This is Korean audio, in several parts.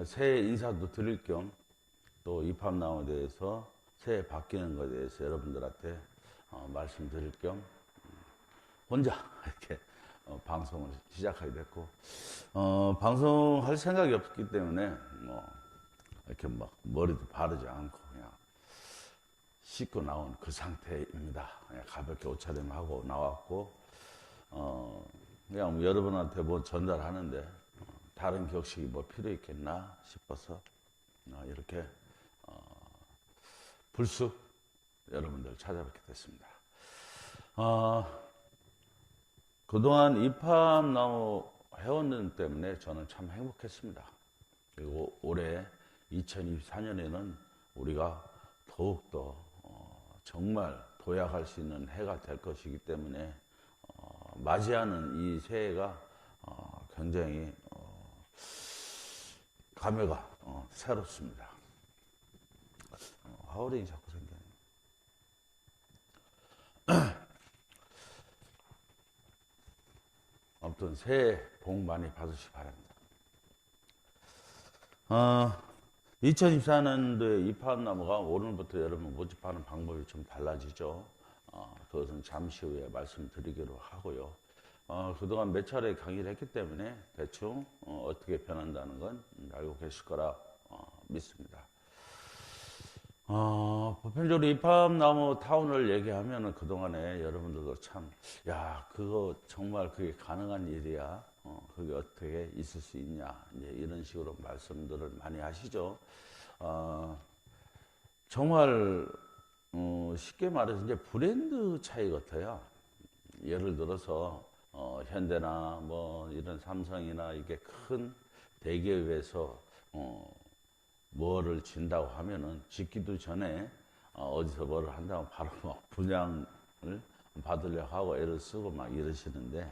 새해 인사도 드릴 겸 또 입학나무에 대해서 새해 바뀌는 것에 대해서 여러분들한테 말씀드릴 겸 혼자 이렇게 방송을 시작하게 됐고 방송할 생각이 없기 때문에 뭐 이렇게 막 머리도 바르지 않고 그냥 씻고 나온 그 상태입니다. 그냥 가볍게 옷차림하고 나왔고 그냥 여러분한테 뭐 전달하는데 다른 격식이 뭐 필요 있겠나 싶어서 이렇게 불쑥 여러분들 찾아뵙게 됐습니다. 그동안 입학나무 회원들 때문에 저는 참 행복했습니다. 그리고 올해 2024년에는 우리가 더욱더 정말 도약할 수 있는 해가 될 것이기 때문에 맞이하는 이 새해가 굉장히 감회가 새롭습니다. 하울링이 자꾸 생겨요. 아무튼 새해 복 많이 받으시기 바랍니다. 2024년도에 입학나무가 오늘부터 여러분 모집하는 방법이 좀 달라지죠. 그것은 잠시 후에 말씀드리기로 하고요. 그동안 몇 차례 강의를 했기 때문에 대충 어떻게 변한다는 건 알고 계실 거라 믿습니다. 보편적으로 입학나무 타운을 얘기하면은 그동안에 여러분들도 참, 야, 그거 정말 그게 가능한 일이야. 그게 어떻게 있을 수 있냐. 이제 이런 식으로 말씀들을 많이 하시죠. 정말, 쉽게 말해서 이제 브랜드 차이 같아요. 예를 들어서, 현대나 뭐 이런 삼성이나 이게 큰 대기업에서, 뭐를 진다고 하면은 짓기도 전에 어디서 뭐를 한다고 바로 막 분양을 받으려고 하고 애를 쓰고 막 이러시는데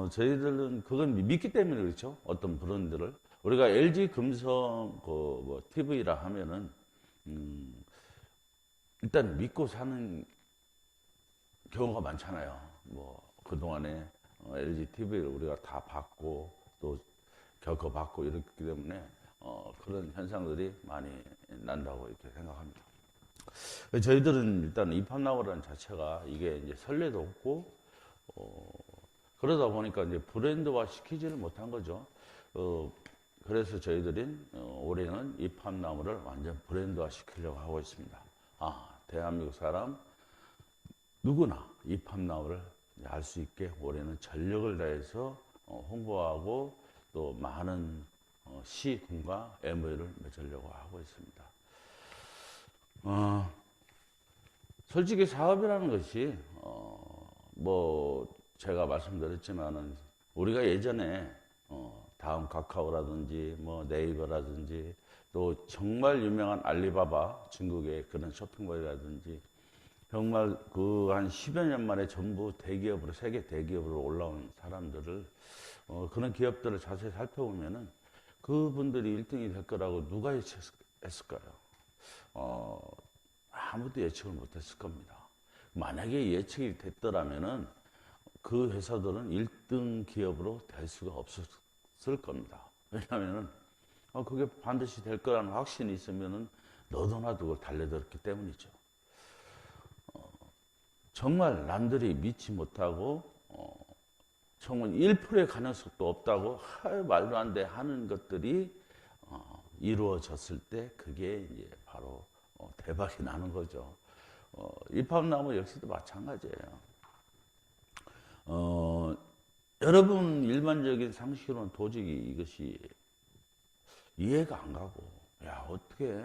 저희들은 그건 믿기 때문에 그렇죠. 어떤 브랜드를 우리가 LG 금성 그뭐 TV라 하면은 일단 믿고 사는 경우가 많잖아요. 뭐 그동안에 LG TV를 우리가 다 받고 또 겪어봤고 이렇기 때문에 그런 현상들이 많이 난다고 이렇게 생각합니다. 저희들은 일단 입학나무라는 자체가 이게 이제 선례도 없고, 그러다 보니까 이제 브랜드화 시키지를 못한 거죠. 그래서 저희들은 올해는 입학나무를 완전 브랜드화 시키려고 하고 있습니다. 대한민국 사람 누구나 입학나무를 알 수 있게 올해는 전력을 다해서 홍보하고 또 많은 시군과 MOU를 맺으려고 하고 있습니다. 솔직히 사업이라는 것이 뭐 제가 말씀드렸지만은 우리가 예전에 다음 카카오라든지 뭐 네이버라든지 또 정말 유명한 알리바바 중국의 그런 쇼핑몰이라든지 정말 그 한 10여 년 만에 전부 대기업으로 세계 대기업으로 올라온 사람들을 그런 기업들을 자세히 살펴보면은 그분들이 1등이 될 거라고 누가 예측했을까요? 아무도 예측을 못했을 겁니다. 만약에 예측이 됐더라면은 그 회사들은 1등 기업으로 될 수가 없었을 겁니다. 왜냐하면은 그게 반드시 될 거라는 확신이 있으면은 너도나도 그걸 달려들었기 때문이죠. 정말 남들이 믿지 못하고 정말 1%의 가능성도 없다고 말도 안 돼 하는 것들이 이루어졌을 때 그게 이제 바로 대박이 나는 거죠. 입학나무 역시도 마찬가지예요. 여러분 일반적인 상식으로는 도저히 이것이 이해가 안 가고 야 어떻게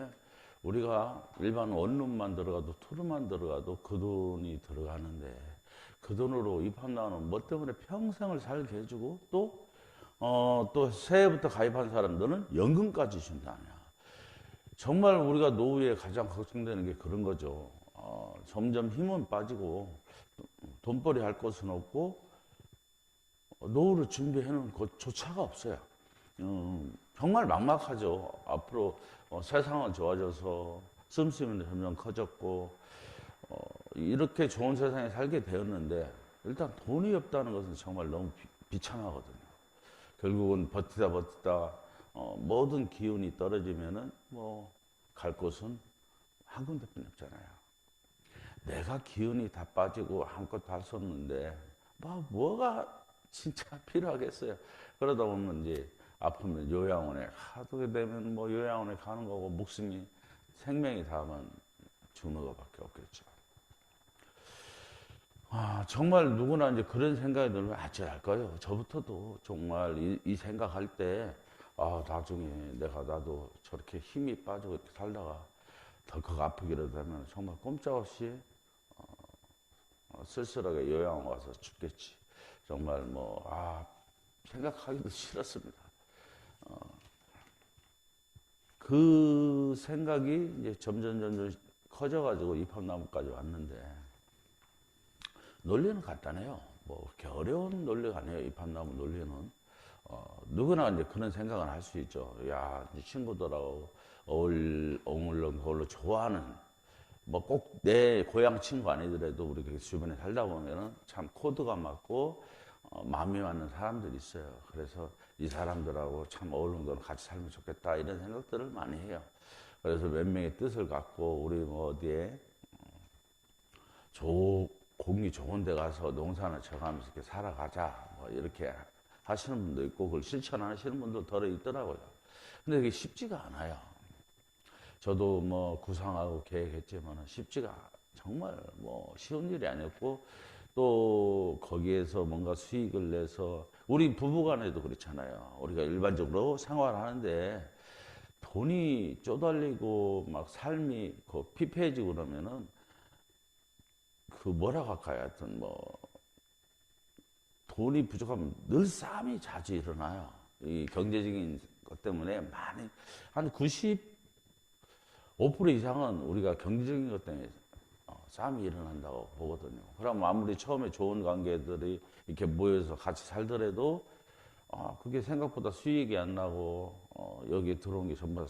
우리가 일반 원룸만 들어가도 투룸만 들어가도 그 돈이 들어가는데 그 돈으로 입학나무는 뭐 때문에 평생을 살게 해주고 또 새해부터 가입한 사람들은 연금까지 준다냐. 정말 우리가 노후에 가장 걱정되는 게 그런 거죠. 점점 힘은 빠지고 돈벌이 할 것은 없고 노후를 준비해 놓은 것조차가 없어요. 정말 막막하죠. 앞으로 세상은 좋아져서 씀씀이는 점점 커졌고 이렇게 좋은 세상에 살게 되었는데 일단 돈이 없다는 것은 정말 너무 비참하거든요. 결국은 버티다 모든 기운이 떨어지면은 뭐 갈 곳은 한 군데뿐이 없잖아요. 내가 기운이 다 빠지고 아무것도 할 수 없는데 뭐가 진짜 필요하겠어요. 그러다 보면 이제 아프면 요양원에 하게 되면 뭐 요양원에 가는 거고 목숨이 생명이 닿으면 죽는 것밖에 없겠죠. 정말 누구나 이제 그런 생각이 들면 어찌할까요? 저부터도 정말 이 생각할 때 나중에 나도 저렇게 힘이 빠지고 이렇게 살다가 덜컥 아프기라도 하면 정말 꼼짝없이 쓸쓸하게 요양원 와서 죽겠지. 정말 생각하기도 싫었습니다. 그 생각이 이제 점점 커져가지고 입학나무까지 왔는데, 논리는 간단해요. 뭐 그렇게 어려운 논리가 아니에요. 입학나무 논리는. 누구나 이제 그런 생각은 할 수 있죠. 야, 이 친구들하고 어울렁 더울로 좋아하는, 뭐 꼭 내 고향 친구 아니더라도 우리 주변에 살다 보면은 참 코드가 맞고 마음이 맞는 사람들이 있어요. 그래서 이 사람들하고 참 어울렁더러 같이 살면 좋겠다 이런 생각들을 많이 해요. 그래서 몇 명의 뜻을 갖고 우리 뭐 어디에 공기 좋은 데 가서 농사나 쳐가면서 이렇게 살아가자 뭐 이렇게 하시는 분도 있고 그걸 실천하시는 분도 덜어 있더라고요. 근데 그게 쉽지가 않아요. 저도 뭐 구상하고 계획했지만 쉽지가 정말 뭐 쉬운 일이 아니었고, 또 거기에서 뭔가 수익을 내서 우리 부부간에도 그렇잖아요. 우리가 일반적으로 생활하는데 돈이 쪼달리고 막 삶이 피폐해지고 그러면은 그 뭐라고 할까요? 하여튼 뭐 돈이 부족하면 늘 싸움이 자주 일어나요. 이 경제적인 것 때문에 많이 한 95% 이상은 우리가 경제적인 것 때문에 싸움이 일어난다고 보거든요. 그럼 아무리 처음에 좋은 관계들이 이렇게 모여서 같이 살더라도 그게 생각보다 수익이 안 나고 여기 들어온 게 정말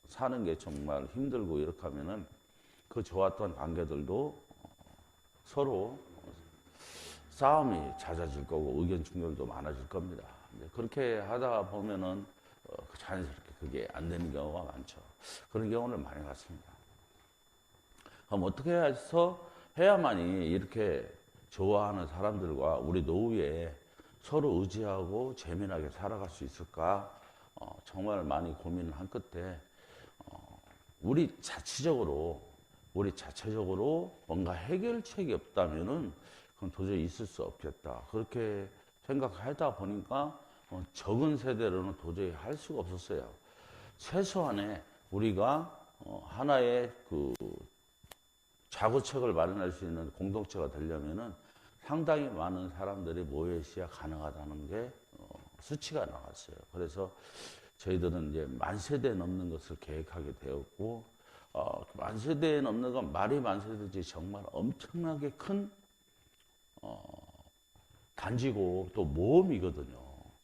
사는 게 정말 힘들고 이렇게 하면은 그 좋았던 관계들도 서로 싸움이 잦아질 거고 의견 충돌도 많아질 겁니다. 그렇게 하다 보면은 자연스럽게 그게 안 되는 경우가 많죠. 그런 경우를 많이 봤습니다. 그럼 어떻게 해서 해야만이 이렇게 좋아하는 사람들과 우리 노후에 서로 의지하고 재미나게 살아갈 수 있을까? 정말 많이 고민을 한 끝에 우리 자체적으로 뭔가 해결책이 없다면은 그건 도저히 있을 수 없겠다. 그렇게 생각하다 보니까 적은 세대로는 도저히 할 수가 없었어요. 최소한의 우리가 하나의 그 자구책을 마련할 수 있는 공동체가 되려면은 상당히 많은 사람들이 모여 있어야 가능하다는 게 수치가 나왔어요. 그래서 저희들은 이제 10,000세대 넘는 것을 계획하게 되었고, 10,000세대 넘는 건 말이 10,000세대지 정말 엄청나게 큰 단지고 또 모험이거든요.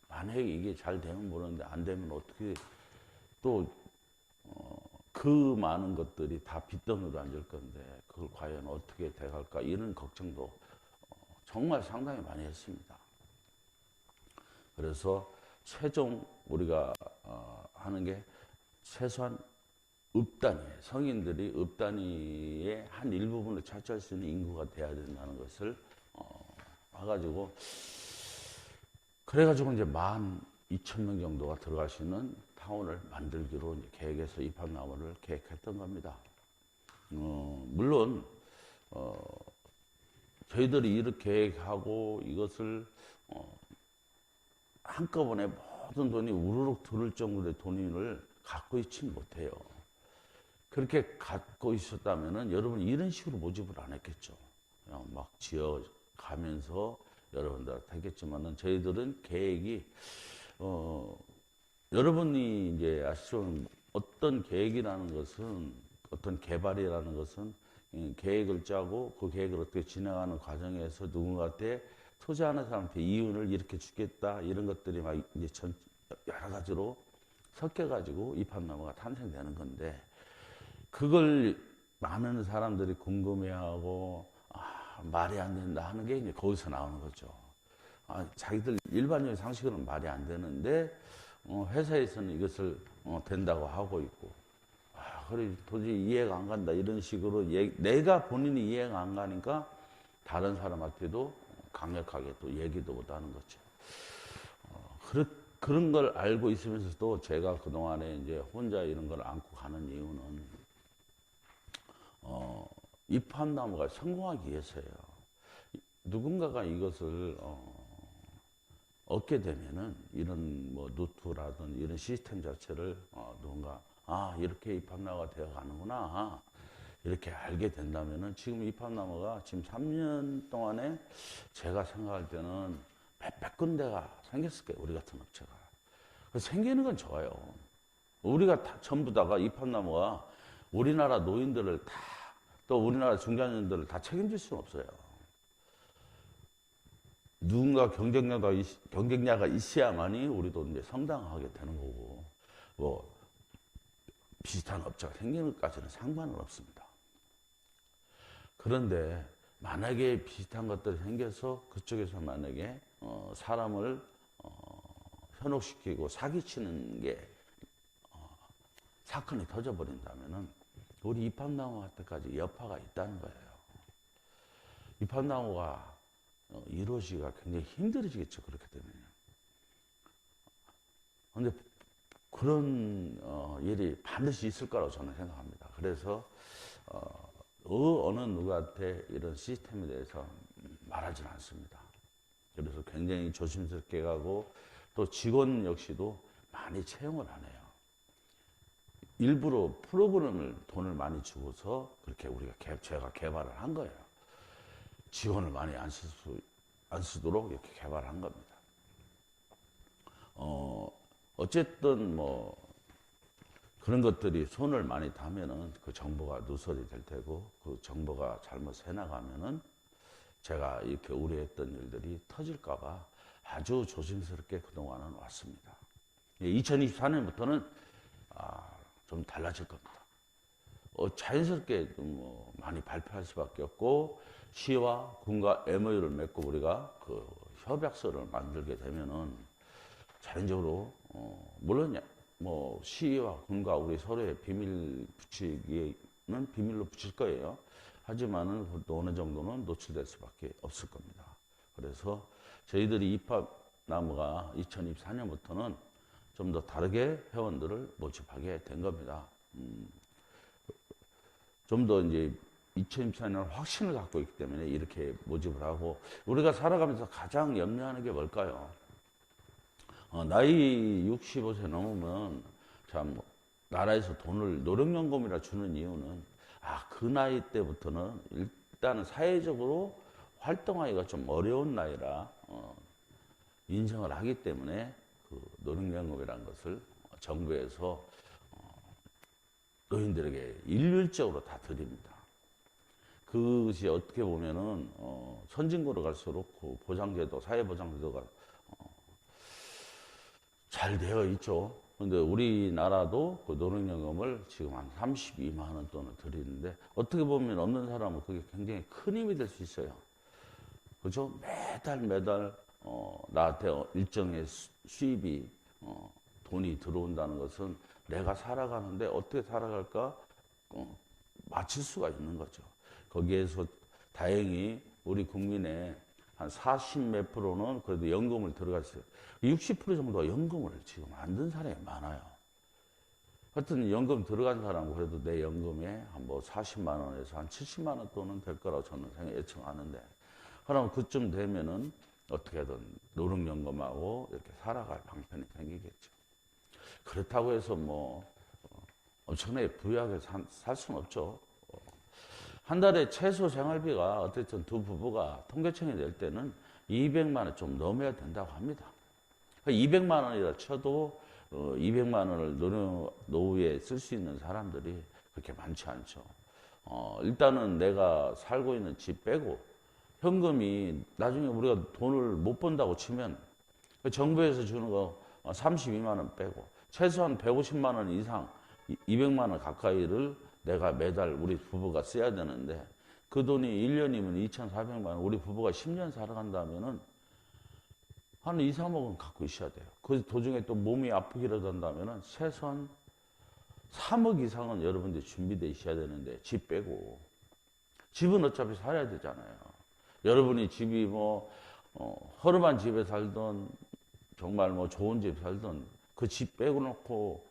만약에 이게 잘 되면 모르는데 안 되면 어떻게 또 그 많은 것들이 다 빚돈으로 앉을 건데 그걸 과연 어떻게 돼갈까 이런 걱정도 정말 상당히 많이 했습니다. 그래서 최종 우리가 하는 게 최소한 읍단위, 성인들이 읍단위의 한 일부분을 차지할 수 있는 인구가 돼야 된다는 것을 해가지고, 그래가지고 이제 12,000명 정도가 들어갈 수 있는 타운을 만들기로 이제 계획해서 입학나무를 계획했던 겁니다. 물론 저희들이 이렇게 계획하고 이것을 한꺼번에 모든 돈이 우르륵 들을 정도의 돈을 갖고 있지 못해요. 그렇게 갖고 있었다면은 여러분이 이런 식으로 모집을 안 했겠죠. 그냥 막 지어 가면서 여러분들한테 하겠지만은 저희들은 계획이 여러분이 이제 아시죠? 어떤 계획이라는 것은, 어떤 개발이라는 것은 계획을 짜고 그 계획을 어떻게 진행하는 과정에서 누군가한테 투자하는 사람한테 이윤을 이렇게 주겠다 이런 것들이 막 이제 여러 가지로 섞여가지고 입학나무가 탄생되는 건데, 그걸 많은 사람들이 궁금해하고 말이 안 된다 하는 게 이제 거기서 나오는 거죠. 자기들 일반적인 상식으로는 말이 안 되는데 회사에서는 이것을 된다고 하고 있고, 그래 도저히 이해가 안 간다 이런 식으로 내가 본인이 이해가 안 가니까 다른 사람한테도 강력하게 또 얘기도 못 하는 거죠. 그런 걸 알고 있으면서도 제가 그동안에 이제 혼자 이런 걸 안고 가는 이유는 입합나무가 성공하기 위해서예요. 누군가가 이것을 얻게 되면은 이런 뭐 노트라든 이런 시스템 자체를 누군가 이렇게 입합나무가 되어 가는구나 이렇게 알게 된다면은 지금 입합나무가 지금 3년 동안에 제가 생각할 때는 몇백 군데가 생겼을 거예요. 우리 같은 업체가. 생기는 건 좋아요. 우리가 다 전부 다가 입합나무가 우리나라 노인들을 또 우리나라 중장년들을 다 책임질 수는 없어요. 누군가 경쟁자가 있어야만이 우리도 이제 성장하게 되는 거고, 뭐, 비슷한 업체가 생기는 것까지는 상관은 없습니다. 그런데 만약에 비슷한 것들이 생겨서 그쪽에서 만약에 사람을 현혹시키고 사기치는 게 사건이 터져버린다면은 우리 입합나무한테까지 여파가 있다는 거예요. 입합나무가 이루어지기가 굉장히 힘들어지겠죠. 그렇게 되면요. 그런데 그런 일이 반드시 있을 거라고 저는 생각합니다. 그래서 어느 누구한테 이런 시스템에 대해서 말하지는 않습니다. 그래서 굉장히 조심스럽게 가고 또 직원 역시도 많이 채용을 안 해요. 일부러 프로그램을 돈을 많이 주고서 그렇게 제가 개발을 한 거예요. 직원을 많이 안 쓰도록 이렇게 개발한 겁니다. 어쨌든 뭐 그런 것들이 손을 많이 닿으면은 그 정보가 누설이 될 테고 그 정보가 잘못 새나가면은 제가 이렇게 우려했던 일들이 터질까봐 아주 조심스럽게 그동안은 왔습니다. 2024년부터는 좀 달라질 겁니다. 자연스럽게 뭐 많이 발표할 수밖에 없고 시와 군과 MOU를 맺고 우리가 그 협약서를 만들게 되면은 자연적으로 물론 뭐 시와 군과 우리 서로의 비밀 붙이기는 비밀로 붙일 거예요. 하지만은 어느 정도는 노출될 수밖에 없을 겁니다. 그래서 저희들이 입합나무가 2024년부터는 좀 더 다르게 회원들을 모집하게 된 겁니다. 좀 더 이제 2024년 확신을 갖고 있기 때문에 이렇게 모집을 하고 우리가 살아가면서 가장 염려하는 게 뭘까요? 나이 65세 넘으면 참 나라에서 돈을 노령연금이라 주는 이유는 그 나이 때부터는 일단은 사회적으로 활동하기가 좀 어려운 나이라 인정을 하기 때문에 그 노령연금이라는 것을 정부에서 노인들에게 일률적으로 다 드립니다. 그것이 어떻게 보면은 선진국으로 갈수록 그 보장제도, 사회보장제도가 잘 되어 있죠. 근데 우리나라도 그 노령연금을 지금 한 32만 원 돈을 드리는데 어떻게 보면 없는 사람은 그게 굉장히 큰 힘이 될 수 있어요. 그죠? 매달 나한테 일정의 수입이 돈이 들어온다는 것은 내가 살아가는데 어떻게 살아갈까 맞출 수가 있는 거죠. 거기에서 다행히 우리 국민의 한 40 몇 프로는 그래도 연금을 들어갔어요. 60% 정도가 연금을 지금 안 든 사람이 많아요. 하여튼 연금 들어간 사람은 그래도 내 연금에 한 뭐 40만 원에서 한 70만 원 돈은 될 거라고 저는 예측하는데, 그럼 그쯤 되면은 어떻게든 노령연금하고 이렇게 살아갈 방편이 생기겠죠. 그렇다고 해서 뭐 엄청나게 부유하게 살 수는 없죠. 한 달에 최소 생활비가 어쨌든 두 부부가 통계청이 낼 때는 200만 원 좀 넘어야 된다고 합니다. 200만 원이라 쳐도 200만 원을 노후에 쓸 수 있는 사람들이 그렇게 많지 않죠. 일단은 내가 살고 있는 집 빼고 현금이 나중에 우리가 돈을 못 번다고 치면 정부에서 주는 거 32만 원 빼고 최소한 150만 원 이상 200만 원 가까이를 내가 매달 우리 부부가 써야 되는데 그 돈이 1년이면 2,400만 원, 우리 부부가 10년 살아간다면은 한 2, 3억은 갖고 있어야 돼요. 그 도중에 또 몸이 아프기라도 한다면 최소한 3억 이상은 여러분들이 준비되어 있어야 되는데, 집 빼고. 집은 어차피 살아야 되잖아요. 여러분이 집이 뭐, 허름한 집에 살던, 정말 뭐 좋은 집에 살던, 그 집 빼고 놓고,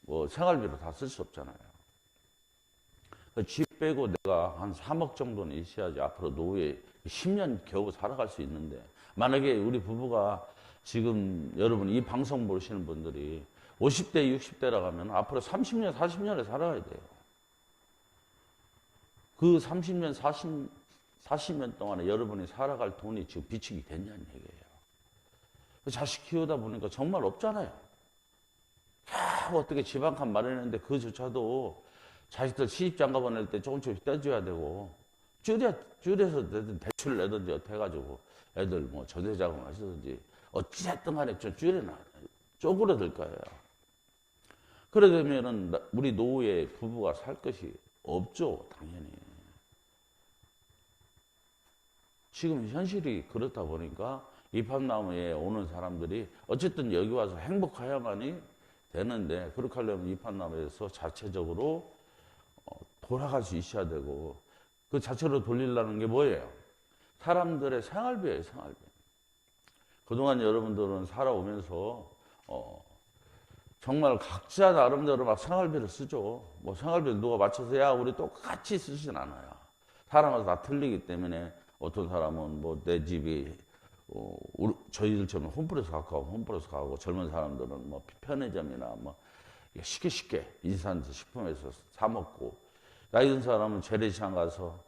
뭐 생활비로 다 쓸 수 없잖아요. 그 집 빼고 내가 한 3억 정도는 있어야지 앞으로 노후에 10년 겨우 살아갈 수 있는데, 만약에 우리 부부가 지금 여러분 이 방송 보시는 분들이 50대, 60대라고 하면 앞으로 30년, 40년을 살아야 돼요. 그 30년, 40년 동안에 여러분이 살아갈 돈이 지금 비축이 됐냐는 얘기예요. 자식 키우다 보니까 정말 없잖아요. 어떻게 집 한 칸 마련했는데 그조차도 자식들 시집장가 보낼 때 조금씩 떼줘야 되고, 줄여서 대출 내든지 어떻게 해가지고 애들 뭐 전세자금 하시든지 어찌됐든 간에 좀 줄여놔. 쪼그러들 거예요. 그러려면은 우리 노후에 부부가 살 것이 없죠, 당연히. 지금 현실이 그렇다 보니까 이팝나무에 오는 사람들이 어쨌든 여기 와서 행복해야만이 되는데, 그렇게 하려면 이팝나무에서 자체적으로 돌아갈 수 있어야 되고, 그 자체로 돌리려는 게 뭐예요? 사람들의 생활비예요, 생활비. 그동안 여러분들은 살아오면서 정말 각자 나름대로 막 생활비를 쓰죠. 뭐 생활비를 누가 맞춰서 야 우리 똑같이 쓰진 않아요. 사람마다 다 틀리기 때문에 어떤 사람은 뭐 내 집이 저희들처럼 홈플러스 가까우면 홈플러스 가고, 젊은 사람들은 뭐 편의점이나 뭐 쉽게 인스턴트 식품에서 사 먹고, 나이 든 사람은 재래시장 가서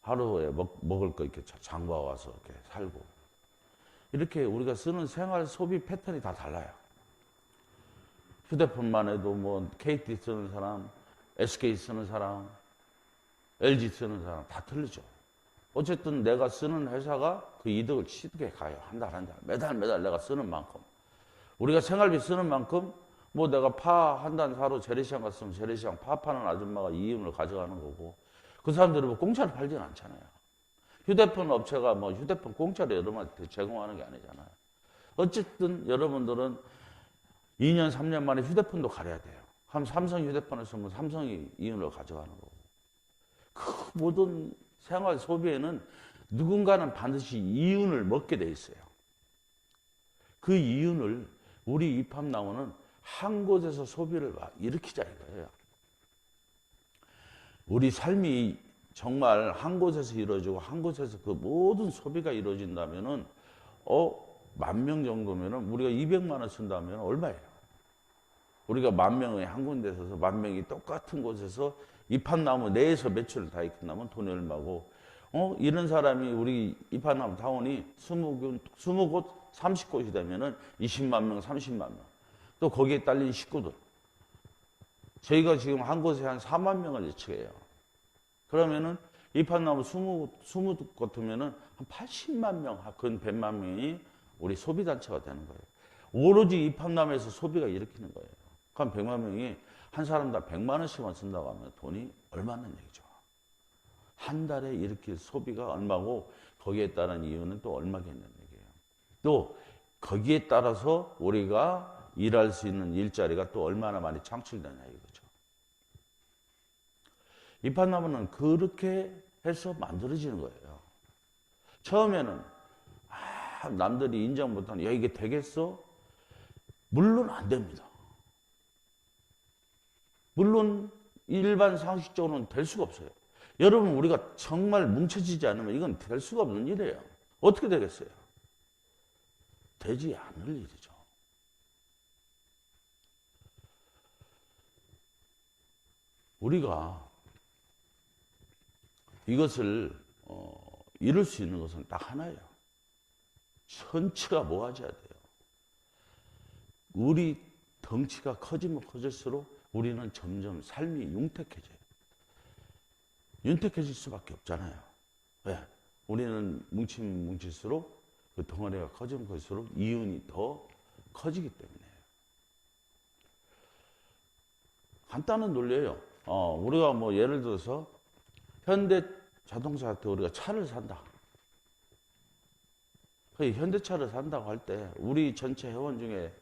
하루에 먹을 거 이렇게 장봐 와서 이렇게 살고, 이렇게 우리가 쓰는 생활 소비 패턴이 다 달라요. 휴대폰만 해도 뭐 KT 쓰는 사람, SK 쓰는 사람, LG 쓰는 사람 다 틀리죠. 어쨌든 내가 쓰는 회사가 그 이득을 취득해 가요. 한 달 한 달, 매달 내가 쓰는 만큼. 우리가 생활비 쓰는 만큼, 뭐 내가 파 한 단 사러 재래시장 갔으면 재래시장 파 파는 아줌마가 이윤을 가져가는 거고, 그 사람들은 뭐 공짜로 팔지는 않잖아요. 휴대폰 업체가 뭐 휴대폰 공짜로 여러분한테 제공하는 게 아니잖아요. 어쨌든 여러분들은 2년, 3년 만에 휴대폰도 가려야 돼요. 한 삼성 휴대폰을 쓰면 삼성이 이윤을 가져가는 거고. 그 모든 생활 소비에는 누군가는 반드시 이윤을 먹게 돼 있어요. 그 이윤을 우리 이팝나무는 한 곳에서 소비를 일으키자 이거예요. 우리 삶이 정말 한 곳에서 이루어지고 한 곳에서 그 모든 소비가 이루어진다면은 10,000명 정도면은 우리가 200만 원 쓴다면 얼마예요? 우리가 10,000명의 한 군데 서서 10,000명이 똑같은 곳에서 이팝나무 내에서 매출을 다 일으킨다면 돈이 얼마고, 이런 사람이 우리 이팝나무 타운이 20곳, 30곳이 되면은 20만 명, 30만 명. 또 거기에 딸린 식구들. 저희가 지금 한 곳에 한 4만 명을 예측해요. 그러면은 이팝나무 20곳 같으면은 한 80만 명, 근 100만 명이 우리 소비단체가 되는 거예요. 오로지 이팝나무에서 소비가 일으키는 거예요. 그럼 100만 명이 한 사람당 100만 원씩만 쓴다고 하면 돈이 얼마는 얘기죠. 한 달에 일으킬 소비가 얼마고, 거기에 따른 이유는 또 얼마겠냐는 얘기예요. 또 거기에 따라서 우리가 일할 수 있는 일자리가 또 얼마나 많이 창출되냐 이거죠. 이팝나무는 그렇게 해서 만들어지는 거예요. 처음에는 남들이 인정 못하는, 야 이게 되겠어? 물론 안 됩니다. 물론 일반 상식적으로는 될 수가 없어요. 여러분, 우리가 정말 뭉쳐지지 않으면 이건 될 수가 없는 일이에요. 어떻게 되겠어요? 되지 않을 일이죠. 우리가 이것을 이룰 수 있는 것은 딱 하나예요. 전체가 모아져야 돼요. 우리 덩치가 커지면 커질수록 우리는 점점 삶이 융택해져요. 윤택해질 수밖에 없잖아요. 왜? 우리는 뭉치면 뭉칠수록 그 덩어리가 커지면 커질수록 이윤이 더 커지기 때문에. 간단한 논리예요. 우리가 뭐 예를 들어서 현대 자동차한테 우리가 차를 산다. 현대차를 산다고 할 때 우리 전체 회원 중에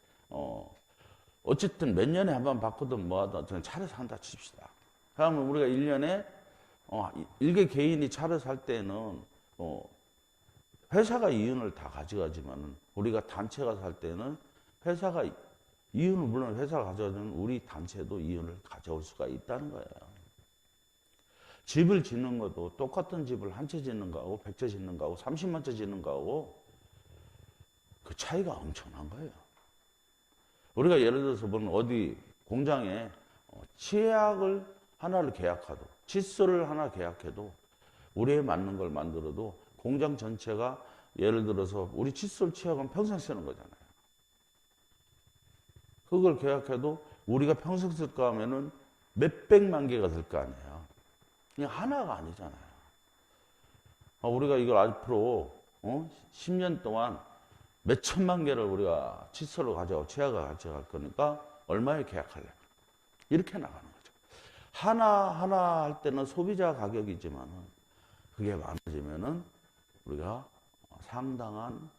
어쨌든 몇 년에 한 번 바꾸든 뭐하든 차를 산다 칩시다. 그러면 우리가 1년에 일개 개인이 차를 살 때는 회사가 이윤을 다 가져가지만 우리가 단체가 살 때는 회사가 이윤을 물론 회사가 가져가지만 우리 단체도 이윤을 가져올 수가 있다는 거예요. 집을 짓는 것도 똑같은 집을 한 채 짓는 거하고 100채 짓는 거하고 30만 채 짓는 거하고 그 차이가 엄청난 거예요. 우리가 예를 들어서 보면 어디 공장에 치약을 하나를 계약하도 칫솔을 하나 계약해도 우리에 맞는 걸 만들어도 공장 전체가 예를 들어서 우리 칫솔 치약은 평생 쓰는 거잖아요. 그걸 계약해도 우리가 평생 쓸까 하면은 몇백만 개가 될 거 아니에요. 그냥 하나가 아니잖아요. 우리가 이걸 앞으로 10년 동안 몇 천만 개를 우리가 칫솔을 가져가고 치약을 가져갈 거니까 얼마에 계약할래? 이렇게 나가는 거죠. 하나 할 때는 소비자 가격이지만 그게 많아지면은 우리가 상당한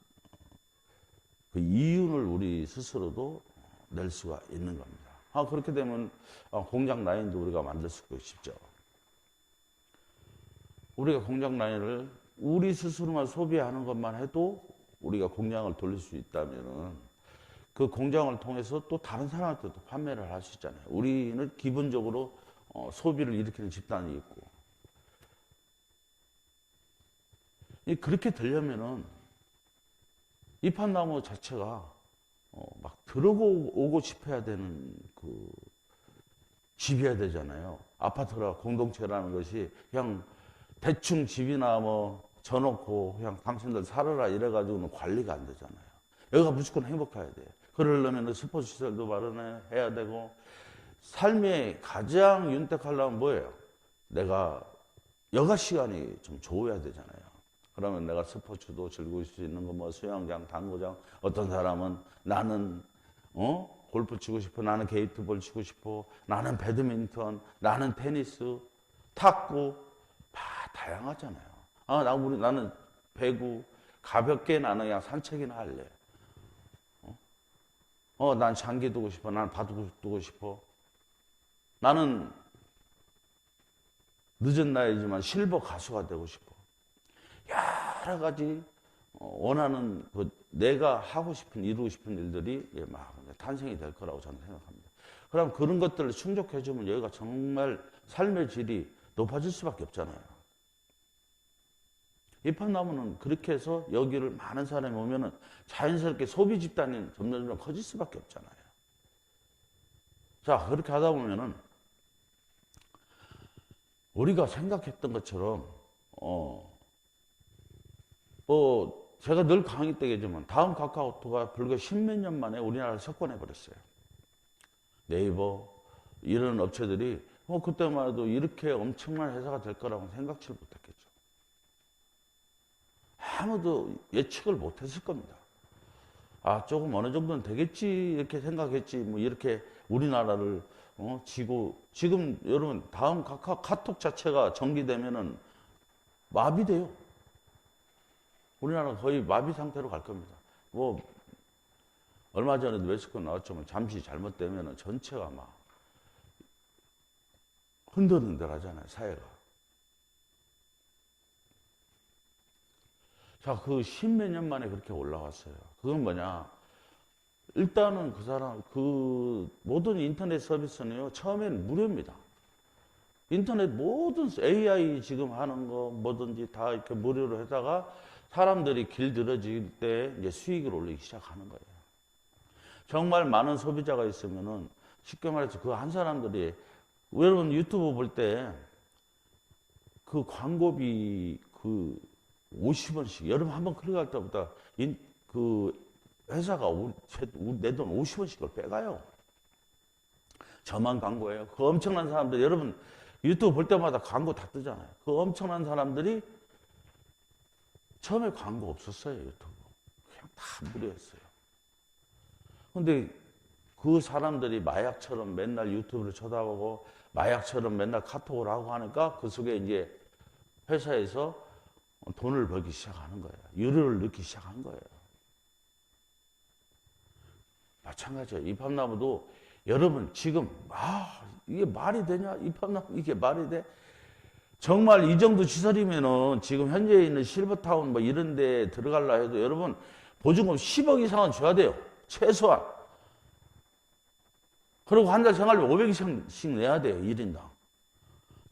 그 이윤을 우리 스스로도 낼 수가 있는 겁니다. 그렇게 되면 공장 라인도 우리가 만들 수가 있죠. 우리가 공장 라인을 우리 스스로만 소비하는 것만 해도 우리가 공장을 돌릴 수 있다면은 그 공장을 통해서 또 다른 사람한테도 판매를 할 수 있잖아요. 우리는 기본적으로 소비를 일으키는 집단이 있고 그렇게 되려면은 이판나무 자체가 막 들어오고 싶어야 되는 그 집이어야 되잖아요. 아파트라 공동체라는 것이 그냥 대충 집이나 뭐 져놓고 그냥 당신들 살아라 이래가지고는 관리가 안 되잖아요. 여기가 무조건 행복해야 돼. 그러려면 스포츠 시설도 마련해야 되고 삶에 가장 윤택하려면 뭐예요? 내가 여가 시간이 좀 좋아야 되잖아요. 그러면 내가 스포츠도 즐길 수 있는 거 뭐 수영장, 당구장 어떤 사람은 나는 골프 치고 싶어, 나는 게이트볼 치고 싶어, 나는 배드민턴, 나는 테니스, 탁구 다 다양하잖아요. 나는 배구 가볍게 나는 그냥 산책이나 할래. 난 장기 두고 싶어, 나는 바둑 두고 싶어. 나는 늦은 나이지만 실버 가수가 되고 싶어. 여러 가지 원하는 내가 하고 싶은 이루고 싶은 일들이 막 탄생이 될 거라고 저는 생각합니다. 그럼 그런 것들을 충족해주면 여기가 정말 삶의 질이 높아질 수밖에 없잖아요. 이판나무는 그렇게 해서 여기를 많은 사람이 오면은 자연스럽게 소비 집단이 점점 커질 수밖에 없잖아요. 자, 그렇게 하다 보면은 우리가 생각했던 것처럼 제가 늘 강의 때 얘기하지만 다음 카카오톡가 불과 십몇 년 만에 우리나라를 석권해 버렸어요. 네이버 이런 업체들이 그때만 해도 이렇게 엄청난 회사가 될 거라고 생각치 못했겠죠. 아무도 예측을 못했을 겁니다. 조금 어느 정도는 되겠지 이렇게 생각했지 뭐 이렇게 우리나라를 지고 지금 여러분 다음 카톡 자체가 정기되면은 마비돼요. 우리나라가 거의 마비 상태로 갈 겁니다. 뭐 얼마 전에도 웨스콘 나왔지만 잠시 잘못되면은 전체가 막 흔들흔들하잖아요, 사회가. 자, 그 십몇 년 만에 그렇게 올라왔어요. 그건 뭐냐? 일단은 모든 인터넷 서비스는요, 처음엔 무료입니다. 인터넷 모든 AI 지금 하는 거 뭐든지 다 이렇게 무료로 해다가 사람들이 길들여질 때 이제 수익을 올리기 시작하는 거예요. 정말 많은 소비자가 있으면은 쉽게 말해서 그 한 사람들이 여러분 유튜브 볼 때 그 광고비 50원씩 여러분 한번 클릭할 때보다 그 회사가 내 돈 50원씩을 빼가요. 저만 광고예요. 그 엄청난 사람들 여러분 유튜브 볼 때마다 광고 다 뜨잖아요. 그 엄청난 사람들이 처음에 광고 없었어요. 유튜브 그냥 다 무료였어요. 근데 그 사람들이 마약처럼 맨날 유튜브를 쳐다보고 마약처럼 맨날 카톡을 하고 하니까 그 속에 이제 회사에서 돈을 벌기 시작하는 거예요. 유료를 넣기 시작한 거예요. 마찬가지예요. 이팝나무도 여러분 지금 이게 말이 되냐? 이팝나무 이게 말이 돼? 정말 이 정도 시설이면은 지금 현재 있는 실버타운 뭐 이런 데 들어갈라 해도 여러분 보증금 10억 이상은 줘야 돼요. 최소한. 그리고 한 달 생활비 500씩 내야 돼요. 1인당.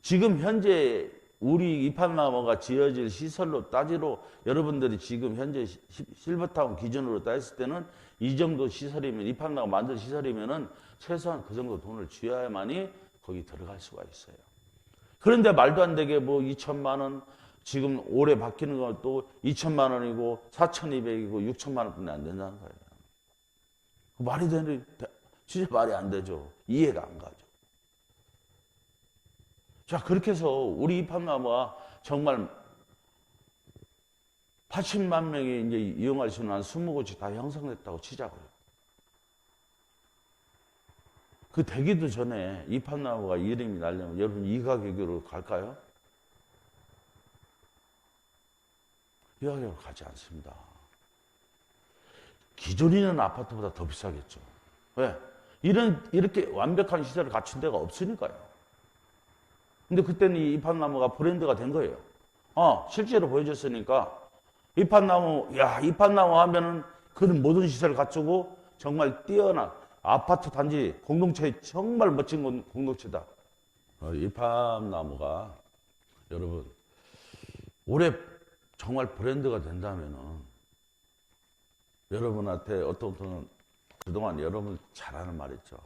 지금 현재 우리 이팝나무가 지어질 시설로 따지로 여러분들이 지금 현재 실버타운 기준으로 따졌을 때는 이 정도 시설이면 이팝나무가 만든 시설이면은 최소한 그 정도 돈을 쥐어야만이 거기 들어갈 수가 있어요. 그런데 말도 안 되게 뭐 2천만 원 지금 올해 바뀌는 것도 2천만 원이고 4,200이고 6천만 원뿐이 안 된다는 거예요. 말이 되는 진짜 말이 안 되죠. 이해가 안 가죠. 자, 그렇게 해서 우리 이팝나무가 정말 80만 명이 이제 이용할 수 있는 한 20곳이 다 형성됐다고 치자고요. 그 되기도 전에 이팝나무가 이름이 나려면 여러분 이 가격으로 갈까요? 이 가격으로 가지 않습니다. 기존에 있는 아파트보다 더 비싸겠죠. 왜? 이렇게 완벽한 시설을 갖춘 데가 없으니까요. 근데 그때는 이 이팝나무가 브랜드가 된 거예요. 실제로 보여줬으니까 이팝나무 하면은 그런 모든 시설을 갖추고 정말 뛰어난 아파트 단지 공동체의 정말 멋진 공동체다. 이팝나무가 여러분 올해 정말 브랜드가 된다면은 여러분한테 어떤 분은 그동안 여러분 잘하는 말 있죠.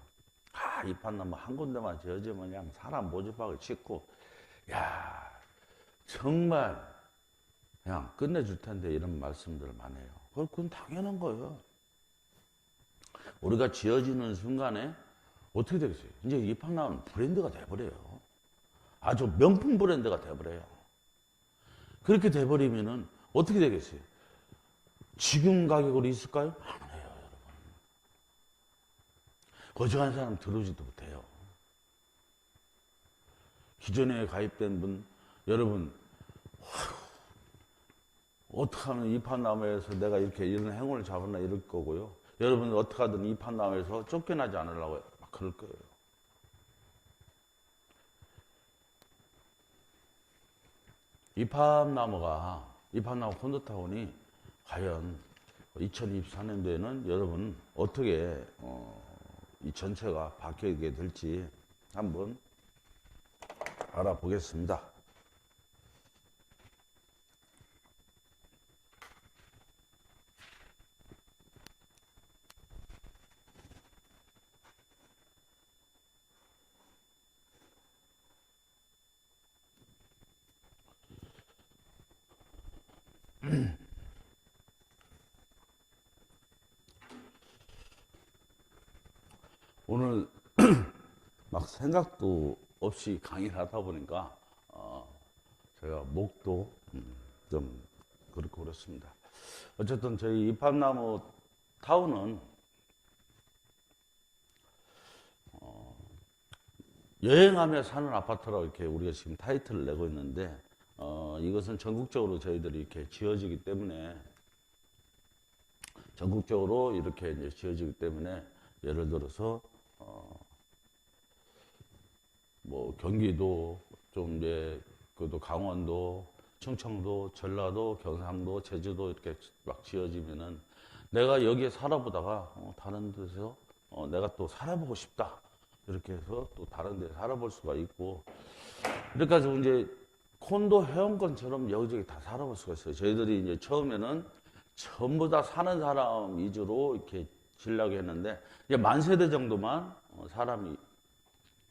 이팝나무 한 군데만 지어지면 그냥 사람 모집하고 짓고, 정말 그냥 끝내줄 텐데 이런 말씀들을 많이 해요. 그건 당연한 거예요. 우리가 지어지는 순간에 어떻게 되겠어요? 이제 이팝나무는 브랜드가 돼버려요. 아주 명품 브랜드가 돼버려요. 그렇게 돼버리면은 어떻게 되겠어요? 지금 가격으로 있을까요? 안 해요, 여러분. 거저한 사람 들어오지도 못해요. 기존에 가입된 분, 여러분, 어떻게 하면 이팝나무에서 내가 이렇게 이런 행운을 잡았나 이럴 거고요. 여러분은 어떻게 하든 이팝나무에서 쫓겨나지 않으려고 막 그럴 거예요. 이팝나무 콘도타운이 과연 2024년도에는 여러분 어떻게 이 전체가 바뀌게 될지 한번 알아보겠습니다. 오늘 막 생각도 없이 강의를 하다 보니까 제가 목도 좀 그렇고 그렇습니다. 어쨌든 저희 이팝나무 타운은 여행하며 사는 아파트라고 이렇게 우리가 지금 타이틀을 내고 있는데 이것은 전국적으로 저희들이 이렇게 지어지기 때문에 전국적으로 이렇게 이제 지어지기 때문에 예를 들어서 뭐 경기도 좀 이제 그도 강원도, 충청도, 전라도, 경상도, 제주도 이렇게 막 지어지면은 내가 여기에 살아보다가 다른 데서 내가 또 살아보고 싶다 이렇게 해서 또 다른 데 살아볼 수가 있고 이렇게 해서 이제 콘도 회원권처럼 여기저기 다 살아볼 수가 있어요. 저희들이 이제 처음에는 전부 다 사는 사람 위주로 이렇게 지으려고 했는데 이제 만 세대 정도만 사람이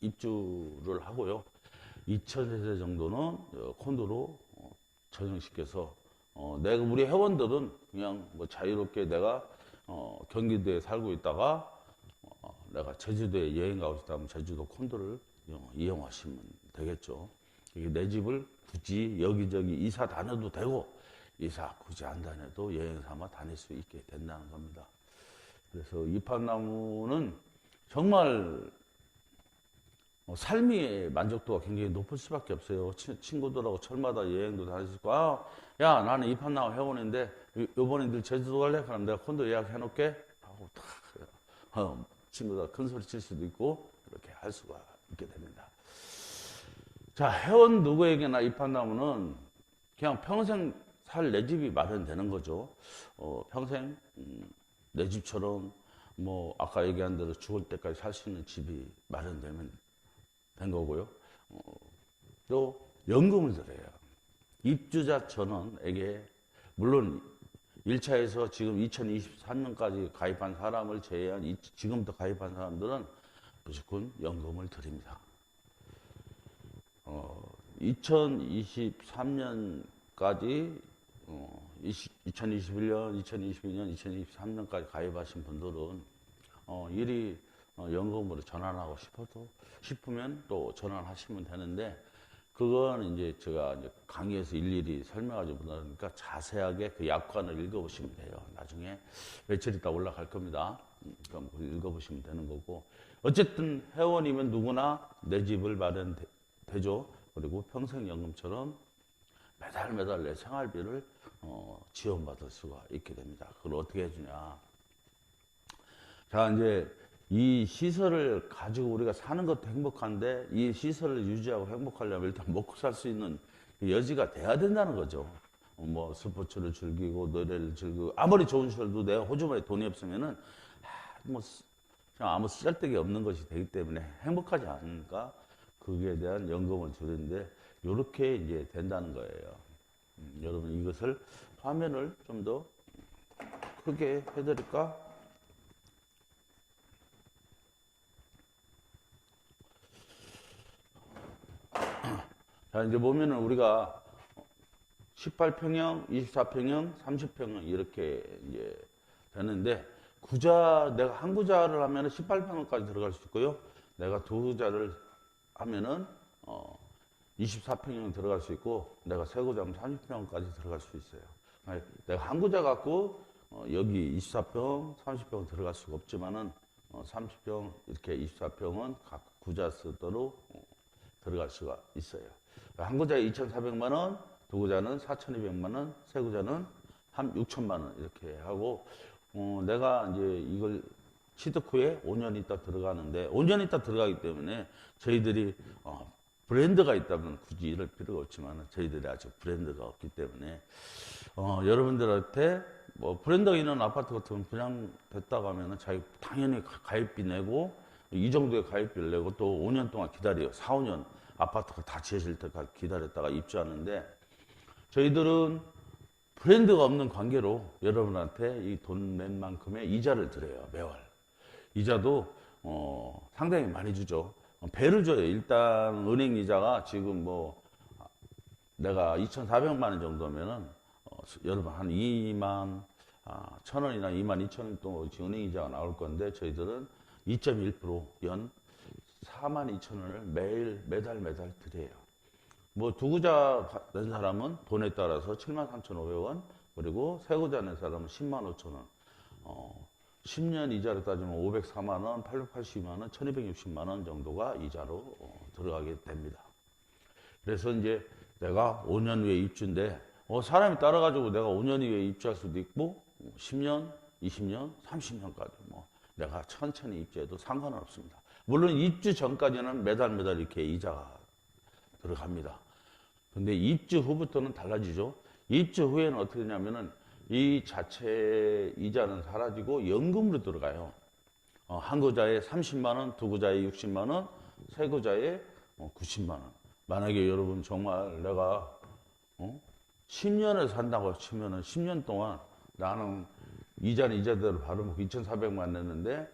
입주를 하고요. 2,000세대 정도는 콘도로 전용시켜서 내가 우리 회원들은 그냥 뭐 자유롭게 내가 경기도에 살고 있다가 내가 제주도에 여행 가고 싶다면 제주도 콘도를 이용하시면 되겠죠. 내 집을 굳이 여기저기 이사 다녀도 되고 이사 굳이 안 다녀도 여행 삼아 다닐 수 있게 된다는 겁니다. 그래서 이팝나무는 정말 삶의 만족도가 굉장히 높을 수밖에 없어요. 친구들하고 철마다 여행도 다닐 수 있고, 야, 나는 입한나무 회원인데, 요번에 늘 제주도 갈래? 그럼 내가 콘도 예약해놓게? 하고 탁, 친구가 큰 소리 칠 수도 있고, 이렇게 할 수가 있게 됩니다. 자, 회원 누구에게나 입한나무는 그냥 평생 살 내 집이 마련되는 거죠. 평생, 내 집처럼, 아까 얘기한 대로 죽을 때까지 살 수 있는 집이 마련되면 된 거고요. 또 연금을 드려요. 입주자 전원에게 물론 1차에서 지금 2023년까지 가입한 사람을 제외한 지금부터 가입한 사람들은 무조건 연금을 드립니다. 2023년까지 2021년, 2022년, 2023년까지 가입하신 분들은 일이 연금으로 전환하고 싶으면 또 전환하시면 되는데, 그건 이제 제가 이제 강의에서 일일이 설명하지 못하니까 자세하게 그 약관을 읽어보시면 돼요. 나중에 며칠 있다 올라갈 겁니다. 그럼 읽어보시면 되는 거고, 어쨌든 회원이면 누구나 내 집을 마련되죠. 그리고 평생연금처럼 매달 내 생활비를 지원받을 수가 있게 됩니다. 그걸 어떻게 해주냐? 자, 이제 이 시설을 가지고 우리가 사는 것도 행복한데, 이 시설을 유지하고 행복하려면 일단 먹고 살 수 있는 여지가 돼야 된다는 거죠. 스포츠를 즐기고 노래를 즐기고, 아무리 좋은 시설도 내가 호주머니에 돈이 없으면은 그냥 아무 쓰잘데기 없는 것이 되기 때문에 행복하지 않으니까 거기에 대한 연금을 주는데, 이렇게 이제 된다는 거예요. 여러분, 이것을 화면을 좀 더 크게 해드릴까? 자, 이제 보면은 우리가 18평형, 24평형, 30평형 이렇게 이제 되는데, 내가 한 구자를 하면은 18평형까지 들어갈 수 있고요. 내가 두 구자를 하면은 24평형 들어갈 수 있고, 내가 세 구자면 30평형까지 들어갈 수 있어요. 내가 한 구자 갖고 여기 24평, 30평 들어갈 수가 없지만은 30평 이렇게 24평은 각 구자 쓰도록 들어갈 수가 있어요. 한 구자에 2,400만 원, 두 구자는 4,200만 원, 세 구자는 한 6천만 원 이렇게 하고, 내가 이제 이걸 취득 후에 5년 있다 들어가는데, 5년 있다 들어가기 때문에 저희들이 브랜드가 있다면 굳이 이럴 필요가 없지만 저희들이 아직 브랜드가 없기 때문에 여러분들한테 브랜드가 있는 아파트 같은 건 그냥 됐다고 하면은 자기 당연히 가입비 내고, 이 정도의 가입비를 내고 또 5년 동안 기다려요. 4, 5년 아파트가 다 지어질 때까지 기다렸다가 입주하는데, 저희들은 브랜드가 없는 관계로 여러분한테 이 돈 낸 만큼의 이자를 드려요. 매월. 이자도 상당히 많이 주죠. 배를 줘요. 일단 은행 이자가 지금 내가 2,400만 원 정도면은 여러분 한 2만 1,000원이나 2만 2천 원 정도 은행 이자가 나올 건데, 저희들은 2.1% 연 4만 2천 원을 매달 드려요. 두 구자 낸 사람은 돈에 따라서 7만 3,500원, 그리고 세 구자 낸 사람은 10만 5천 원. 10년 이자로 따지면 504만 원, 882만 원, 1260만 원 정도가 이자로 들어가게 됩니다. 그래서 이제 내가 5년 후에 입주인데, 사람이 따라가지고 내가 5년 후에 입주할 수도 있고, 10년, 20년, 30년까지 내가 천천히 입주해도 상관은 없습니다. 물론 입주 전까지는 매달 이렇게 이자가 들어갑니다. 근데 입주 후부터는 달라지죠. 입주 후에는 어떻게 되냐면은 이 자체 이자는 사라지고 연금으로 들어가요. 한 구자에 30만 원, 두 구자에 60만 원, 세 구자에 90만 원. 만약에 여러분 정말 내가 10년을 산다고 치면은 10년 동안 나는 이자는 이자대로 바로 먹고 2,400만 냈는데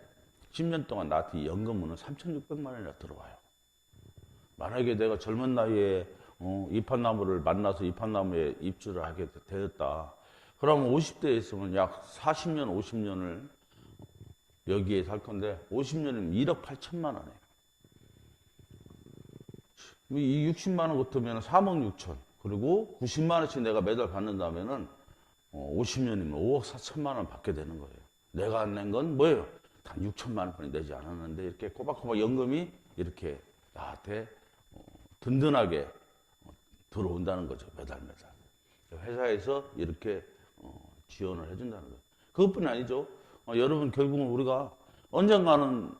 10년 동안 나한테 연금은 3,600만 원이나 들어와요. 만약에 내가 젊은 나이에 입한나무를 만나서 입한나무에 입주를 하게 되었다. 그러면 50대에 있으면 약 40년, 50년을 여기에 살 건데 50년이면 1억 8천만 원이에요. 이 60만 원 같으면 3억 6천. 그리고 90만 원씩 내가 매달 받는다면은 50년이면 5억 4천만 원 받게 되는 거예요. 내가 안 낸 건 뭐예요? 단 6천만 원뿐이 내지 않았는데 이렇게 꼬박꼬박 연금이 이렇게 나한테 든든하게 들어온다는 거죠. 매달 매달. 회사에서 이렇게 지원을 해준다는 거예요. 그것뿐이 아니죠. 여러분 결국은 우리가 언젠가는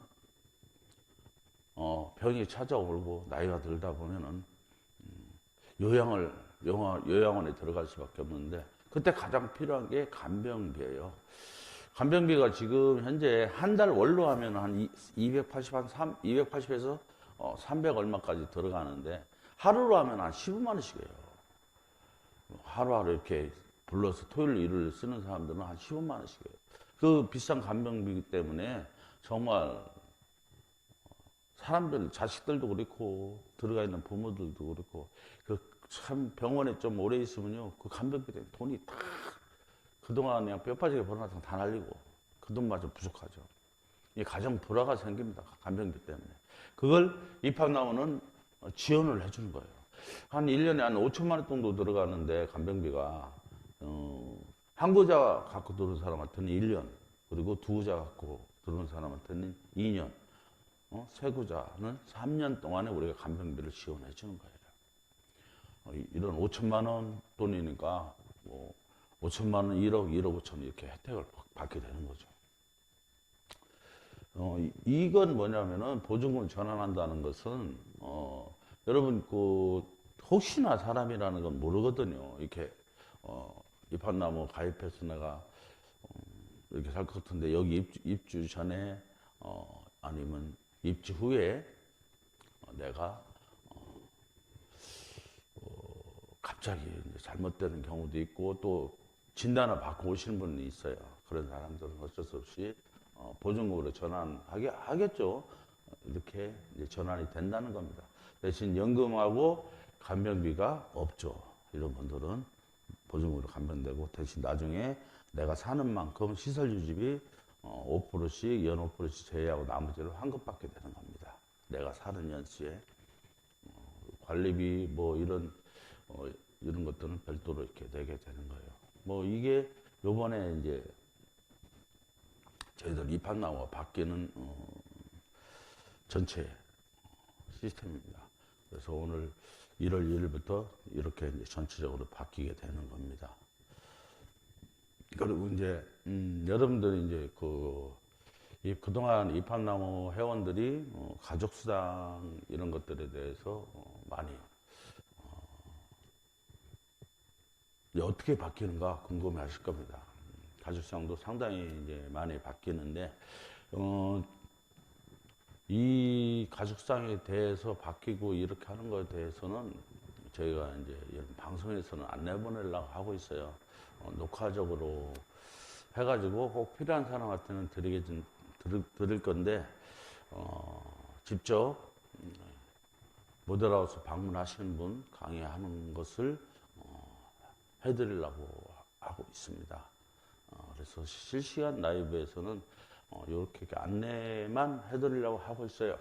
병이 찾아오고 나이가 들다 보면은 요양원에 들어갈 수밖에 없는데 그때 가장 필요한 게 간병비예요. 간병비가 지금 현재 한 달 월로 하면 한 280에서 300 얼마까지 들어가는데 하루로 하면 한 15만 원씩 해요. 하루하루 이렇게 불러서 토요일, 일요일 쓰는 사람들은 한 15만 원씩 해요. 그 비싼 간병비 때문에 정말 사람들, 자식들도 그렇고 들어가 있는 부모들도 그렇고 그 참 병원에 좀 오래 있으면요 그 간병비 때문에 돈이 다 그동안 그냥 뼈 빠지게 벌어놨던 다 날리고 그 돈마저 부족하죠. 이 가정 불화가 생깁니다. 간병비 때문에. 그걸 입학나무는 지원을 해주는 거예요. 한 1년에 한 5천만 원 정도 들어가는데 간병비가 한 구자 갖고 들어온 사람한테는 1년 그리고 두 구자 갖고 들어온 사람한테는 2년 세 구자는 3년 동안에 우리가 간병비를 지원해 주는 거예요. 이런 5천만 원 돈이니까 뭐 5천만 원, 1억, 1억 5천 이렇게 혜택을 받게 되는 거죠. 이건 뭐냐면은 보증금을 전환한다는 것은 여러분 그 혹시나 사람이라는 건 모르거든요. 이렇게 입학나무 가입해서 내가 이렇게 살 것 같은데 여기 입주 전에 아니면 입주 후에 내가 갑자기 이제 잘못되는 경우도 있고 또 진단을 받고 오시는 분이 있어요. 그런 사람들은 어쩔 수 없이 보증금으로 전환하겠죠. 이렇게 이제 전환이 된다는 겁니다. 대신 연금하고 간병비가 없죠. 이런 분들은 보증금으로 간병되고 대신 나중에 내가 사는 만큼 시설 유지비 5%씩 연 5%씩 제외하고 나머지를 환급받게 되는 겁니다. 내가 사는 연수에 관리비 뭐 이런 것들은 별도로 이렇게 내게 되는 거예요. 뭐 이게 요번에 이제 저희들 입학나무가 바뀌는 전체 시스템입니다. 그래서 오늘 1월 1일부터 이렇게 이제 전체적으로 바뀌게 되는 겁니다. 그리고 이제 여러분들이 이제 그동안 입학나무 회원들이 가족수당 이런 것들에 대해서 많이 어떻게 바뀌는가 궁금해 하실 겁니다. 가족수당도 상당히 이제 많이 바뀌는데, 이 가족수당에 대해서 바뀌고 이렇게 하는 것에 대해서는 저희가 이제 이런 방송에서는 안 내보내려고 하고 있어요. 녹화적으로 해가지고 꼭 필요한 사람한테는 드릴 건데, 직접 모델하우스 방문하시는 분 강의하는 것을 해드리려고 하고 있습니다. 그래서 실시간 라이브에서는 이렇게 안내만 해드리려고 하고 있어요.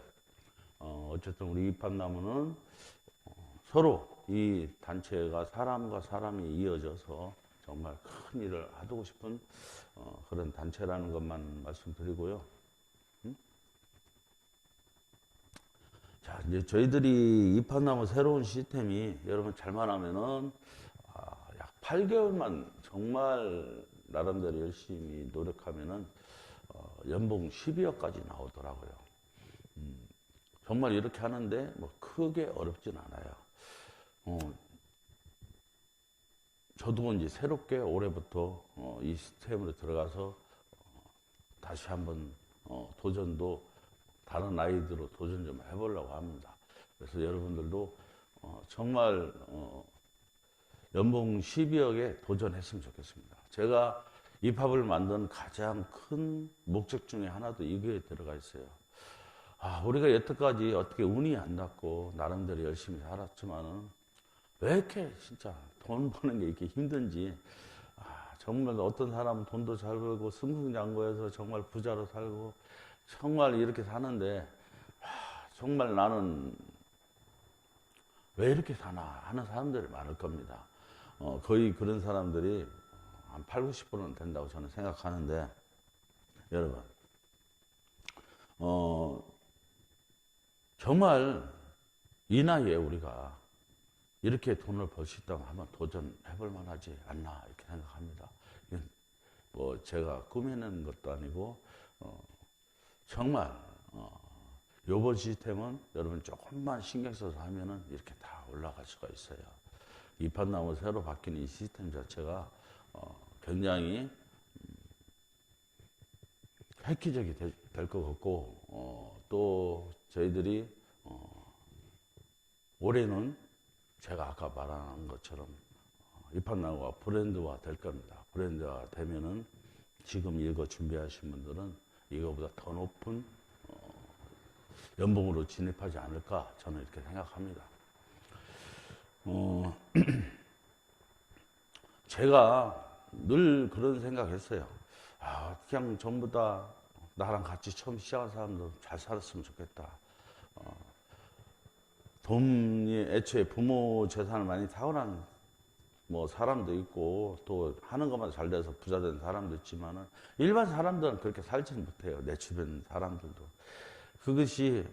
어쨌든 우리 입학나무는 서로 이 단체가 사람과 사람이 이어져서 정말 큰 일을 하고 싶은 그런 단체라는 것만 말씀드리고요. 자, 이제 저희들이 입학나무 새로운 시스템이 여러분 잘만 하면은 약 8개월만 정말 나름대로 열심히 노력하면은 연봉 12억까지 나오더라고요. 정말 이렇게 하는데 뭐 크게 어렵진 않아요. 저도 이제 새롭게 올해부터 이 시스템으로 들어가서 다시 한번 도전도 다른 아이들로 도전 좀 해보려고 합니다. 그래서 여러분들도 정말 연봉 12억에 도전했으면 좋겠습니다. 제가 입학을 만든 가장 큰 목적 중에 하나도 이거에 들어가 있어요. 우리가 여태까지 어떻게 운이 안 닿고 나름대로 열심히 살았지만은 왜 이렇게 진짜 돈 버는 게 이렇게 힘든지, 정말 어떤 사람은 돈도 잘 벌고 승승장구해서 정말 부자로 살고 정말 이렇게 사는데 정말 나는 왜 이렇게 사나 하는 사람들이 많을 겁니다. 거의 그런 사람들이 한 8, 90%는 된다고 저는 생각하는데, 여러분 정말 이 나이에 우리가 이렇게 돈을 벌 수 있다면 한번 도전해 볼 만하지 않나 이렇게 생각합니다. 뭐 제가 꾸미는 것도 아니고 정말 요번 시스템은 여러분 조금만 신경 써서 하면은 이렇게 다 올라갈 수가 있어요. 이판나무 새로 바뀐 이 시스템 자체가 굉장히 획기적이 될 것 같고 또 저희들이 올해는 제가 아까 말한 것처럼 이판나무가 브랜드화 될 겁니다. 브랜드화 되면은 지금 이거 준비하신 분들은 이거보다 더 높은 연봉으로 진입하지 않을까 저는 이렇게 생각합니다. 제가 늘 그런 생각했어요. 그냥 전부 다 나랑 같이 처음 시작한 사람들 잘 살았으면 좋겠다. 돈이 애초에 부모 재산을 많이 타고난 뭐 사람도 있고 또 하는 것만 잘 돼서 부자 된 사람도 있지만은 일반 사람들은 그렇게 살지는 못해요. 내 주변 사람들도. 그것이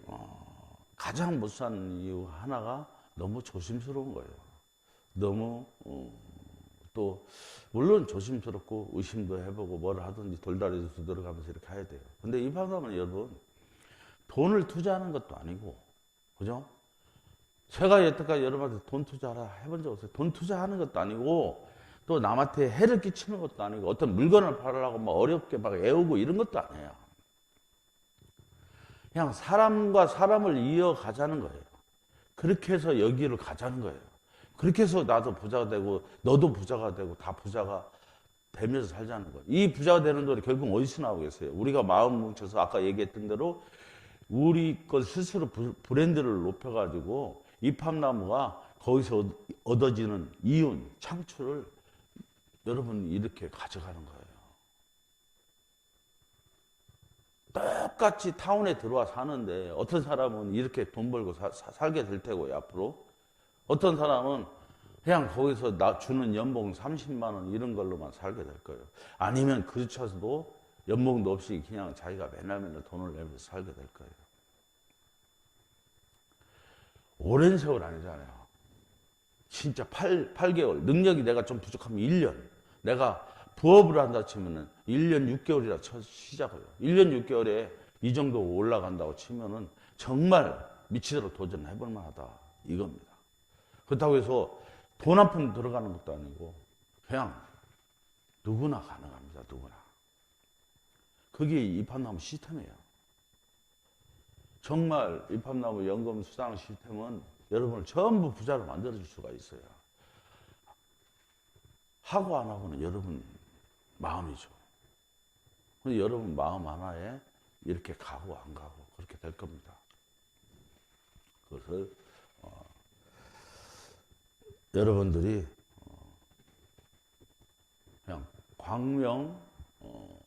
가장 못 사는 이유 하나가 너무 조심스러운 거예요. 너무 또 물론 조심스럽고 의심도 해보고 뭘 하든지 돌다리도 두드려가면서 이렇게 해야 돼요. 근데 이 방법은 여러분 돈을 투자하는 것도 아니고 그죠? 제가 여태까지 여러분한테 돈 투자하라 해본 적 없어요. 돈 투자하는 것도 아니고 또 남한테 해를 끼치는 것도 아니고 어떤 물건을 팔으려고 막 어렵게 막 애우고 이런 것도 아니에요. 그냥 사람과 사람을 이어가자는 거예요. 그렇게 해서 여기를 가자는 거예요. 그렇게 해서 나도 부자가 되고 너도 부자가 되고 다 부자가 되면서 살자는 거예요. 이 부자가 되는 돈이 결국 어디서 나오겠어요? 우리가 마음 뭉쳐서 아까 얘기했던 대로 우리 것 스스로 브랜드를 높여가지고 이팝나무가 거기서 얻어지는 이윤, 창출을 여러분 이렇게 가져가는 거예요. 똑같이 타운에 들어와 사는데 어떤 사람은 이렇게 돈 벌고 살게 될 테고요, 앞으로. 어떤 사람은 그냥 거기서 나 주는 연봉 30만 원 이런 걸로만 살게 될 거예요. 아니면 그쳐서도 연봉도 없이 그냥 자기가 맨날 돈을 내면서 살게 될 거예요. 오랜 세월 아니잖아요. 진짜 8개월. 능력이 내가 좀 부족하면 1년. 내가 부업을 한다 치면은 1년 6개월이라 시작해요. 1년 6개월에 이 정도 올라간다고 치면은 정말 미치도록 도전해볼 만하다. 이겁니다. 그렇다고 해서 돈 한 푼 들어가는 것도 아니고 그냥 누구나 가능합니다. 누구나. 그게 이판나무 시스템이에요. 정말 이팝나무 연금 수당 시스템은 여러분을 전부 부자로 만들어줄 수가 있어요. 하고 안 하고는 여러분 마음이죠. 근데 여러분 마음 하나에 이렇게 가고 안 가고 그렇게 될 겁니다. 그것을 여러분들이 그냥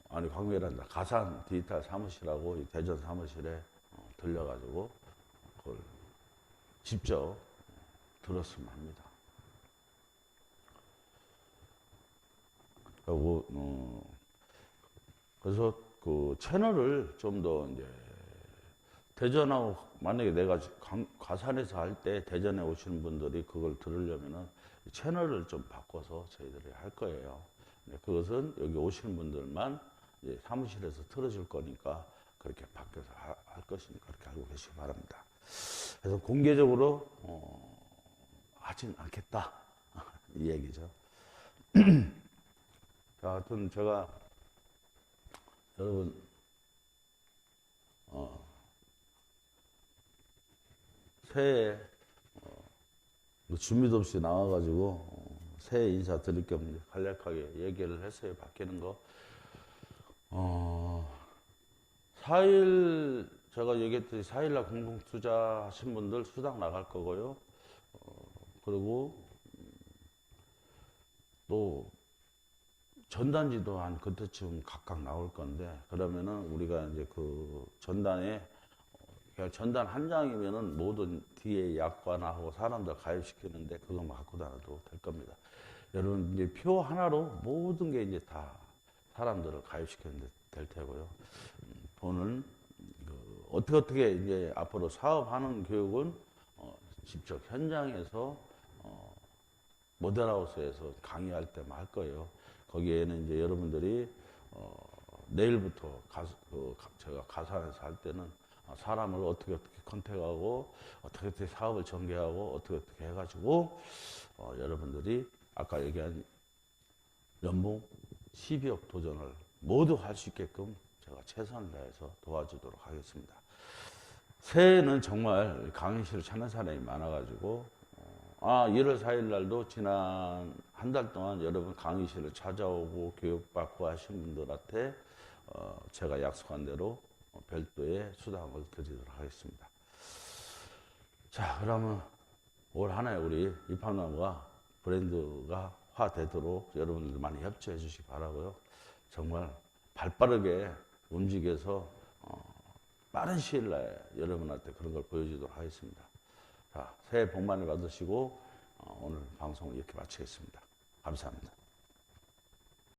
광명이란다. 가산 디지털 사무실하고 이 대전 사무실에 들려가지고 그걸 직접 들었으면 합니다. 그래서 그 채널을 좀 더 이제 대전하고 만약에 내가 과산에서 할 때 대전에 오시는 분들이 그걸 들으려면은 채널을 좀 바꿔서 저희들이 할 거예요. 그것은 여기 오시는 분들만 이제 사무실에서 틀어줄 거니까 그렇게 바뀌어서 할 것이니까 그렇게 알고 계시기 바랍니다. 그래서 공개적으로 하진 않겠다 이 얘기죠. 자, 하여튼 제가 여러분 새해 준비도 없이 나와가지고 새해 인사 드릴 겸 간략하게 얘기를 했어요. 바뀌는 거. 4일 제가 얘기했듯이 4일날 공동 투자하신 분들 수당 나갈 거고요. 그리고 또 전단지도 한 그때쯤 각각 나올 건데 그러면은 우리가 이제 그 전단에 그냥 전단 한 장이면은 모든 뒤에 약관하고 사람들 가입시키는데 그것만 갖고 다녀도 될 겁니다. 여러분 이제 표 하나로 모든 게 이제 다 사람들을 가입시키는데 될 테고요. 돈은 어떻게 이제 앞으로 사업하는 교육은 직접 현장에서 모델하우스에서 강의할 때만 할 거예요. 거기에는 이제 여러분들이 내일부터 제가 가산에서 할 때는 사람을 어떻게 컨택하고 어떻게 사업을 전개하고 어떻게 해가지고 여러분들이 아까 얘기한 연봉 12억 도전을 모두 할 수 있게끔 제가 최선을 다해서 도와주도록 하겠습니다. 새해에는 정말 강의실을 찾는 사람이 많아가지고 1월 4일 날도 지난 한 달 동안 여러분 강의실을 찾아오고 교육받고 하신 분들한테 제가 약속한 대로 별도의 수당을 드리도록 하겠습니다. 자, 그러면 올 한 해 우리 이팝나무가 브랜드가 화되도록 여러분들 많이 협조해 주시기 바라고요. 정말 발빠르게 움직여서 빠른 시일 내에 여러분한테 그런 걸 보여주도록 하겠습니다. 자, 새해 복 많이 받으시고 오늘 방송 이렇게 마치겠습니다. 감사합니다.